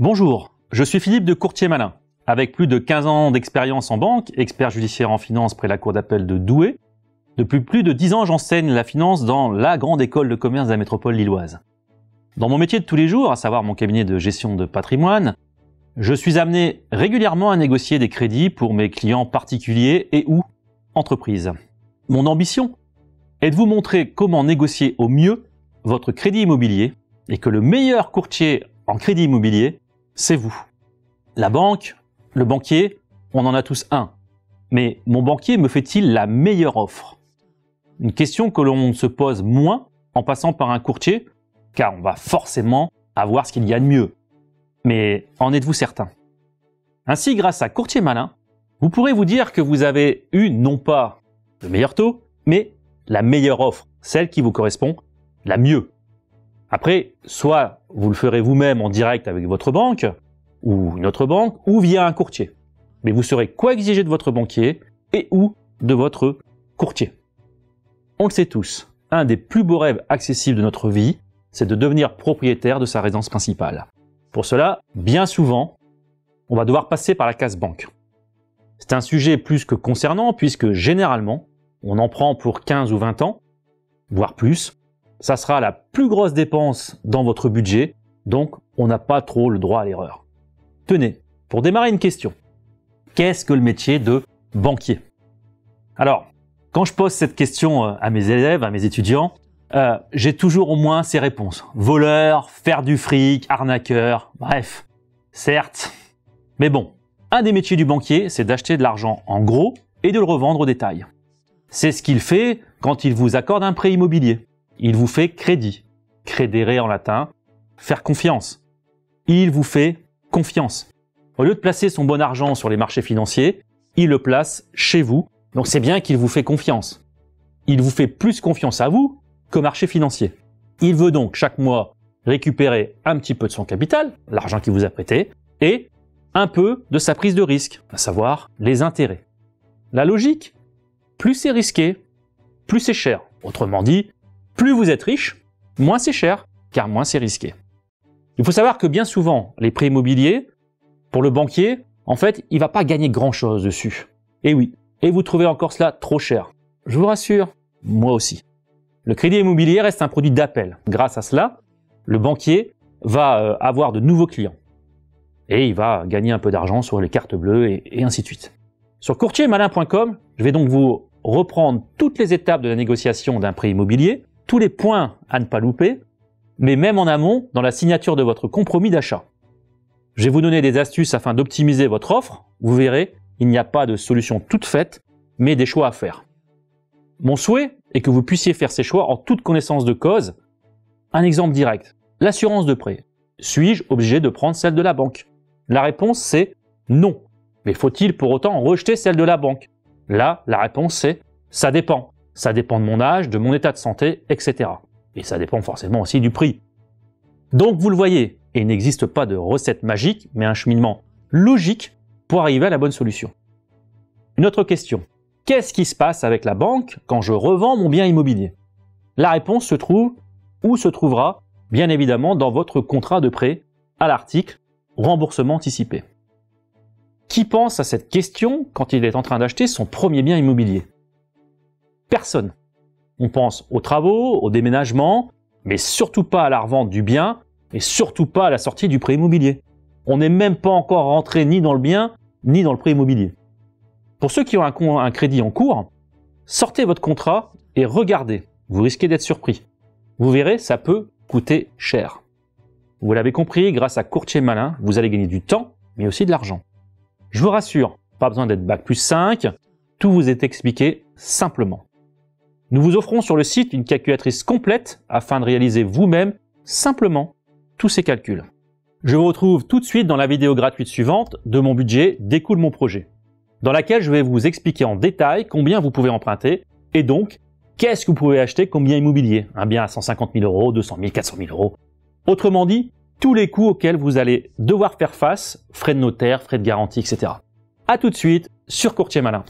Bonjour, je suis Philippe de Courtier Malin. Avec plus de 15 ans d'expérience en banque, expert judiciaire en finance près la cour d'appel de Douai, depuis plus de 10 ans j'enseigne la finance dans la grande école de commerce de la métropole lilloise. Dans mon métier de tous les jours, à savoir mon cabinet de gestion de patrimoine, je suis amené régulièrement à négocier des crédits pour mes clients particuliers et ou entreprises. Mon ambition est de vous montrer comment négocier au mieux votre crédit immobilier et que le meilleur courtier en crédit immobilier, c'est vous. La banque, le banquier, on en a tous un. Mais mon banquier me fait-il la meilleure offre? Une question que l'on se pose moins en passant par un courtier, car on va forcément avoir ce qu'il y a de mieux. Mais en êtes-vous certain? Ainsi, grâce à Courtier Malin, vous pourrez vous dire que vous avez eu non pas le meilleur taux, mais la meilleure offre, celle qui vous correspond la mieux. Après, soit vous le ferez vous-même en direct avec votre banque, ou une autre banque, ou via un courtier. Mais vous saurez quoi exiger de votre banquier et ou de votre courtier. On le sait tous, un des plus beaux rêves accessibles de notre vie, c'est de devenir propriétaire de sa résidence principale. Pour cela, bien souvent, on va devoir passer par la case banque. C'est un sujet plus que concernant puisque généralement, on en prend pour 15 ou 20 ans, voire plus. Ça sera la plus grosse dépense dans votre budget, donc on n'a pas trop le droit à l'erreur. Tenez, pour démarrer une question, qu'est-ce que le métier de banquier? Alors, quand je pose cette question à mes élèves, à mes étudiants, j'ai toujours au moins ces réponses. Voleur, faire du fric, arnaqueur, bref, certes. Mais bon, un des métiers du banquier, c'est d'acheter de l'argent en gros et de le revendre au détail. C'est ce qu'il fait quand il vous accorde un prêt immobilier. Il vous fait crédit, credere en latin, faire confiance. Il vous fait confiance. Au lieu de placer son bon argent sur les marchés financiers, il le place chez vous. Donc c'est bien qu'il vous fait confiance. Il vous fait plus confiance à vous qu'au marché financier. Il veut donc chaque mois récupérer un petit peu de son capital, l'argent qu'il vous a prêté, et un peu de sa prise de risque, à savoir les intérêts. La logique, plus c'est risqué, plus c'est cher. Autrement dit, plus vous êtes riche, moins c'est cher, car moins c'est risqué. Il faut savoir que bien souvent, les prêts immobiliers, pour le banquier, en fait, il ne va pas gagner grand-chose dessus. Et oui, et vous trouvez encore cela trop cher. Je vous rassure, moi aussi. Le crédit immobilier reste un produit d'appel. Grâce à cela, le banquier va avoir de nouveaux clients. Et il va gagner un peu d'argent sur les cartes bleues et ainsi de suite. Sur courtiermalin.com, je vais donc vous reprendre toutes les étapes de la négociation d'un prêt immobilier, tous les points à ne pas louper, mais même en amont dans la signature de votre compromis d'achat. Je vais vous donner des astuces afin d'optimiser votre offre. Vous verrez, il n'y a pas de solution toute faite, mais des choix à faire. Mon souhait est que vous puissiez faire ces choix en toute connaissance de cause. Un exemple direct, l'assurance de prêt. Suis-je obligé de prendre celle de la banque? La réponse c'est non. Mais faut-il pour autant rejeter celle de la banque? Là, la réponse c'est ça dépend. Ça dépend de mon âge, de mon état de santé, etc. Et ça dépend forcément aussi du prix. Donc vous le voyez, il n'existe pas de recette magique, mais un cheminement logique pour arriver à la bonne solution. Une autre question. Qu'est-ce qui se passe avec la banque quand je revends mon bien immobilier? La réponse se trouve ou se trouvera bien évidemment dans votre contrat de prêt à l'article remboursement anticipé. Qui pense à cette question quand il est en train d'acheter son premier bien immobilier? Personne. On pense aux travaux, au déménagement, mais surtout pas à la revente du bien et surtout pas à la sortie du prêt immobilier. On n'est même pas encore rentré ni dans le bien ni dans le prêt immobilier. Pour ceux qui ont un crédit en cours, sortez votre contrat et regardez. Vous risquez d'être surpris. Vous verrez, ça peut coûter cher. Vous l'avez compris, grâce à Courtier Malin, vous allez gagner du temps, mais aussi de l'argent. Je vous rassure, pas besoin d'être Bac+5, tout vous est expliqué simplement. Nous vous offrons sur le site une calculatrice complète afin de réaliser vous-même simplement tous ces calculs. Je vous retrouve tout de suite dans la vidéo gratuite suivante de mon budget découle mon projet, dans laquelle je vais vous expliquer en détail combien vous pouvez emprunter et donc qu'est-ce que vous pouvez acheter comme bien immobilier, un bien à 150 000 euros, 200 000, 400 000 euros. Autrement dit, tous les coûts auxquels vous allez devoir faire face, frais de notaire, frais de garantie, etc. À tout de suite sur Courtier Malin.